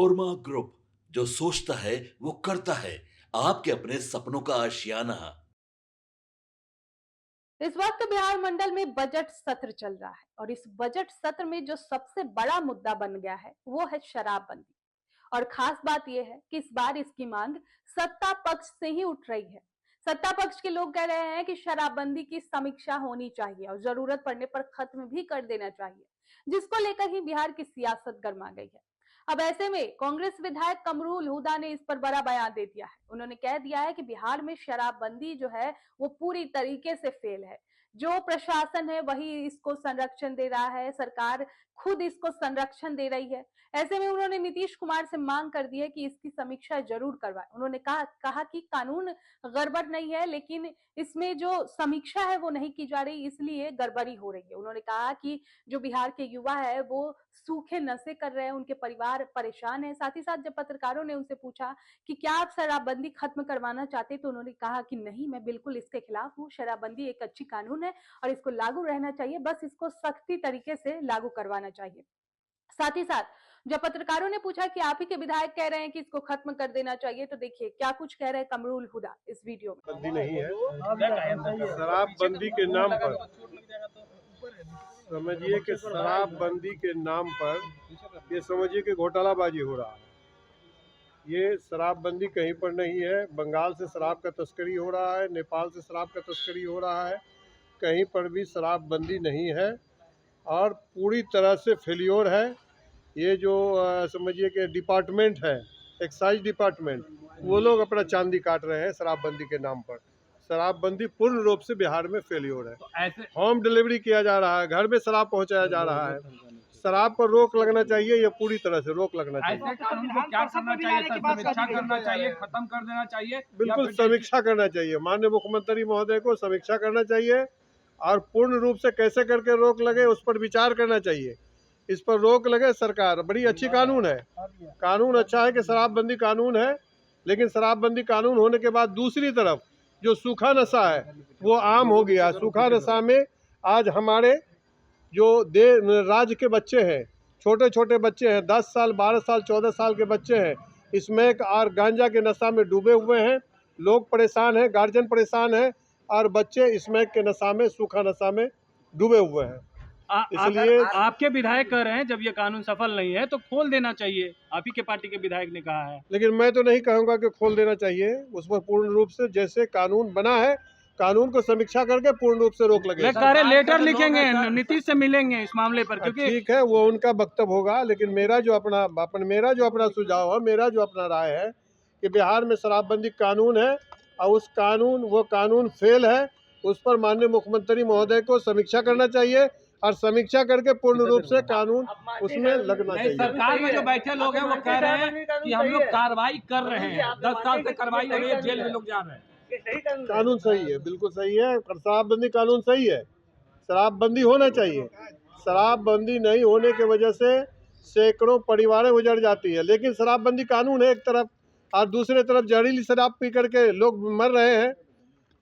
Korma group, जो सोचता है वो करता है। आपके अपने सपनों का आशियाना। इस वक्त बिहार मंडल में बजट सत्र चल रहा है और इस बजट सत्र में जो सबसे बड़ा मुद्दा बन गया है वो है शराबबंदी। और खास बात यह है कि इस बार इसकी मांग सत्ता पक्ष से ही उठ रही है। सत्ता पक्ष के लोग कह रहे हैं कि शराबबंदी की समीक्षा होनी चाहिए और जरूरत पड़ने पर खत्म भी कर देना चाहिए, जिसको लेकर ही बिहार की सियासत गर्मा गई है। अब ऐसे में कांग्रेस विधायक कमरुल हुदा ने इस पर बड़ा बयान दे दिया है। उन्होंने कह दिया है कि बिहार में शराबबंदी जो है वो पूरी तरीके से फेल है। जो प्रशासन है वही इसको संरक्षण दे रहा है, सरकार खुद इसको संरक्षण दे रही है। ऐसे में उन्होंने नीतीश कुमार से मांग कर दी है कि इसकी समीक्षा जरूर करवाएं। उन्होंने कहा कि कानून गड़बड़ नहीं है, लेकिन इसमें जो समीक्षा है वो नहीं की जा रही, इसलिए गड़बड़ी हो रही है। उन्होंने कहा कि जो बिहार के युवा है वो सूखे नशे कर रहे हैं, उनके परिवार परेशान है। साथ ही साथ जब पत्रकारों ने उनसे पूछा कि क्या आप शराबबंदी खत्म करवाना चाहते, तो उन्होंने कहा कि नहीं, मैं बिल्कुल इसके खिलाफ हूँ। शराबबंदी एक अच्छी कानून है और इसको लागू रहना चाहिए, बस इसको सख्ती तरीके से लागू करवाना चाहिए। साथ ही साथ जब पत्रकारों ने पूछा कि आप ही के विधायक कह रहे हैं कि इसको खत्म कर देना चाहिए, तो देखिए क्या कुछ कह रहे हैं कमरुल हुदा इस वीडियो में। बंदी नहीं है। शराबबंदी के नाम पर समझिए कि शराबबंदी के नाम पर ये समझिए कि घोटालाबाजी हो रहा है। ये शराबबंदी कहीं पर नहीं है। बंगाल से शराब का तस्करी हो रहा है, नेपाल से शराब का तस्करी हो रहा है। कहीं पर भी शराबबंदी नहीं है और पूरी तरह से फेल्योर है। ये जो समझिए कि डिपार्टमेंट है, एक्साइज डिपार्टमेंट, वो लोग अपना चांदी काट रहे हैं शराबबंदी के नाम पर। शराबबंदी पूर्ण रूप से बिहार में फेल्योर है। तो होम डिलीवरी किया जा रहा है, घर में शराब पहुंचाया जा रहा है। शराब पर रोक लगना चाहिए, ये पूरी तरह से रोक लगना चाहिए। ऐसे कानून को क्या करना चाहिए सर? समीक्षा करना चाहिए, खत्म कर देना चाहिए? बिल्कुल समीक्षा करना चाहिए। माननीय मुख्यमंत्री महोदय को समीक्षा करना चाहिए और पूर्ण रूप से कैसे करके रोक लगे उस पर विचार करना चाहिए। इस पर रोक लगे। सरकार बड़ी अच्छी कानून है, कानून अच्छा है कि शराबबंदी कानून है, लेकिन शराबबंदी कानून होने के बाद दूसरी तरफ जो सूखा नशा है वो आम हो गया। सूखा नशा में आज हमारे जो राज्य के बच्चे हैं, छोटे छोटे बच्चे हैं, 10 साल 12 साल 14 साल के बच्चे हैं, स्मैक और गांजा के नशा में डूबे हुए हैं। लोग परेशान हैं, गार्जियन परेशान है और बच्चे स्मैक के नशा में, सूखा नशा में डूबे हुए हैं। इसलिए आपके विधायक कह रहे हैं जब ये कानून सफल नहीं है तो खोल देना चाहिए, आप ही के पार्टी के विधायक ने कहा है। लेकिन मैं तो नहीं कहूँगा कि खोल देना चाहिए। उस पर पूर्ण रूप से जैसे कानून बना है, कानून को समीक्षा करके पूर्ण रूप से रोक लगे। लेटर लिखेंगे, नीतीश से मिलेंगे इस मामले पर, क्योंकि ठीक है वो उनका वक्तव्य होगा, लेकिन मेरा जो अपना सुझाव है, मेरा जो अपना राय है कि बिहार में शराबबंदी कानून है और वो कानून फेल है। उस पर माननीय मुख्यमंत्री महोदय को समीक्षा करना चाहिए और समीक्षा करके पूर्ण रूप से कानून उसमें लगना चाहिए। सरकार में जो बैठे लोग हैं वो कह रहे हैं कि हम लोग कार्रवाई कर रहे हैं, 10 साल से कार्रवाई हो रही है, जेल में लोग जा रहे हैं। कानून सही है, बिल्कुल सही है। शराबबंदी कानून सही है, शराबबंदी होना चाहिए। शराबबंदी नहीं होने की वजह से सैकड़ों परिवारें उजड़ जाती है। लेकिन शराबबंदी कानून है एक तरफ और दूसरे तरफ जहरीली शराब पी करके लोग मर रहे हैं।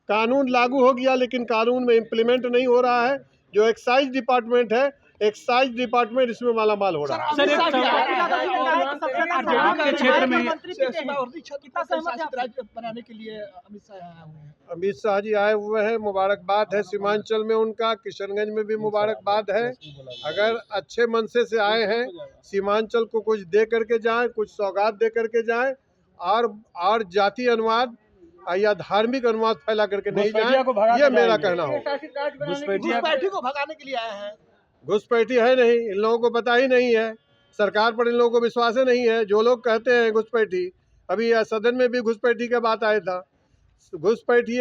कानून लागू हो गया लेकिन कानून में इम्प्लीमेंट नहीं हो रहा है। जो एक्साइज डिपार्टमेंट है, एक्साइज डिपार्टमेंट इसमें मालामाल हो रहा है। सर आपके क्षेत्र में बनाने के लिए अमित शाह जी आए हुए हैं, मुबारकबाद है। सीमांचल में उनका, किशनगंज में भी मुबारकबाद है। अगर अच्छे मनसे से आए हैं, सीमांचल को कुछ दे करके जाएं, कुछ सौगात दे करके जाएं और जाति अनुवाद या धार्मिक अनुवाद फैला करके नहीं जाएं, ये मेरा कहना हो। घुसपैठी को भगाने के लिए आए हैं। घुसपैठी है नहीं, इन लोगों को पता ही नहीं है, सरकार पर इन लोगों को विश्वास ही नहीं है। जो लोग कहते हैं घुसपैठी, अभी सदन में भी घुसपैठी का बात आया था। घुसपैठी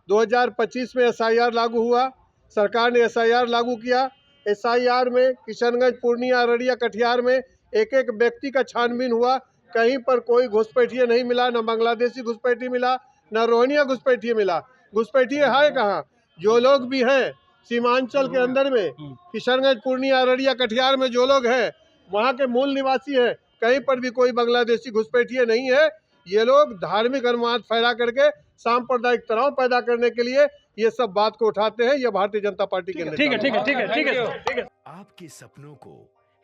2025 में SIR लागू हुआ, सरकार ने SIR लागू किया। SIR में किशनगंज, पूर्णिया, अररिया, कटिहार में एक एक व्यक्ति का छानबीन हुआ। कहीं पर कोई घुसपैठी नहीं मिला, न बांग्लादेशी घुसपैठी मिला, न रोहिंग्या घुसपैठी मिला। घुसपैठी है कहाँ? जो लोग भी हैं सीमांचल के अंदर में, किशनगंज, पूर्णिया, अररिया, कटिहार में जो लोग हैं वहाँ के मूल निवासी हैं। कहीं पर भी कोई बांग्लादेशी घुसपैठी नहीं है। ये लोग धार्मिक अनुवाद फैला करके सांप्रदायिक तनाव पैदा करने के लिए ये सब बात को उठाते हैं। ये भारतीय जनता पार्टी के ठीक है। आपके सपनों को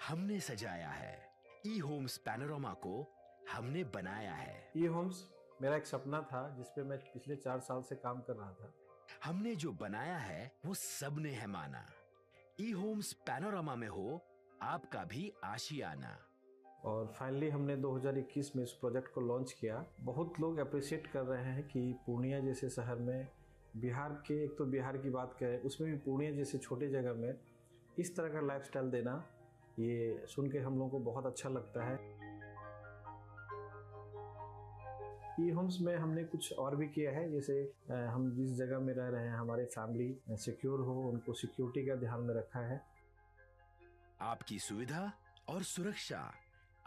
हमने सजाया है, ई होम्स पैनोरामा को हमने बनाया है। ई होम्स मेरा एक सपना था जिसपे मैं पिछले 4 साल से काम कर रहा था। हमने जो बनाया है वो सबने है माना। ई होम्स पैनोरामा में हो आपका भी आशियाना। और फाइनली हमने 2021 में इस प्रोजेक्ट को लॉन्च किया। बहुत लोग अप्रिशिएट कर रहे हैं कि पूर्णिया जैसे शहर में बिहार के, एक तो बिहार की बात करें उसमें भी पूर्णिया जैसे छोटे जगह में इस तरह का लाइफस्टाइल देना, ये सुन के हम लोगों को बहुत अच्छा लगता है। ई होम्स में हमने कुछ और भी किया है, जैसे हम जिस जगह में रह रहे हैं हमारे फैमिली सिक्योर हो, उनको सिक्योरिटी का ध्यान में रखा है। आपकी सुविधा और सुरक्षा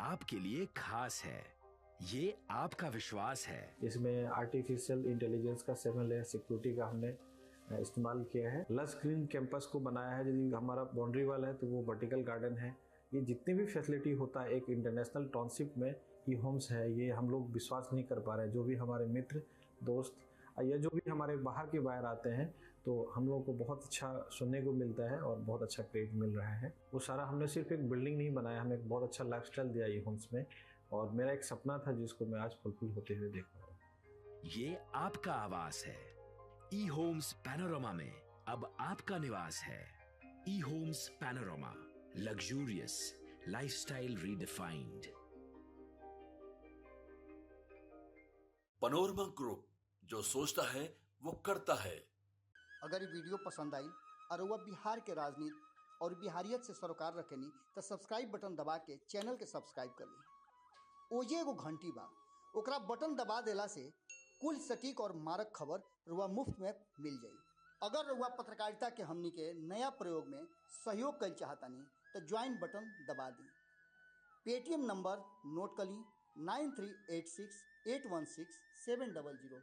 आपके लिए खास है, ये आपका विश्वास है। इसमें आर्टिफिशियल इंटेलिजेंस का 7 लेयर सिक्योरिटी का हमने इस्तेमाल किया है। लस ग्रीन कैंपस को बनाया है। यदि हमारा बाउंड्री वाल है तो वो वर्टिकल गार्डन है। ये जितनी भी फैसिलिटी होता है एक इंटरनेशनल टाउनशिप में ई होम्स है, ये हम लोग विश्वास नहीं कर पा रहे हैं। जो भी हमारे मित्र दोस्त या जो भी हमारे बाहर के बाहर आते हैं तो हम लोगों को बहुत अच्छा सुनने को मिलता है और बहुत अच्छा क्रेडिट मिल रहा है। वो सारा हमने सिर्फ एक बिल्डिंग नहीं बनाया, हमें एक बहुत अच्छा लाइफस्टाइल दिया ई होम्स में, और मेरा एक सपना था जिसको मैं आज फुलफिल होते हुए देख रहा हूँ। ये आपका आवास है। ई होम्स पैनोरामा में अब आपका निवास है। E Homes Panorama, luxurious lifestyle redefined. Panorama group, जो सोचता है वो करता है। अगर ये वीडियो पसंद आई और वह बिहार के राजनीति और बिहारियत से सरोकार रखेनी तो सब्सक्राइब बटन दबा के चैनल के सब्सक्राइब कर ली। ओजे एगो घंटी बा, ओकरा बटन दबा देला से कुल सटीक और मारक खबर रुआ मुफ्त में मिल जाई। अगर रुआ पत्रकारिता के हमनी के नया प्रयोग में सहयोग कर चाहतानी तो ज्वाइन बटन दबा दी। पेटीएम नंबर नोट कर ली 9386816700।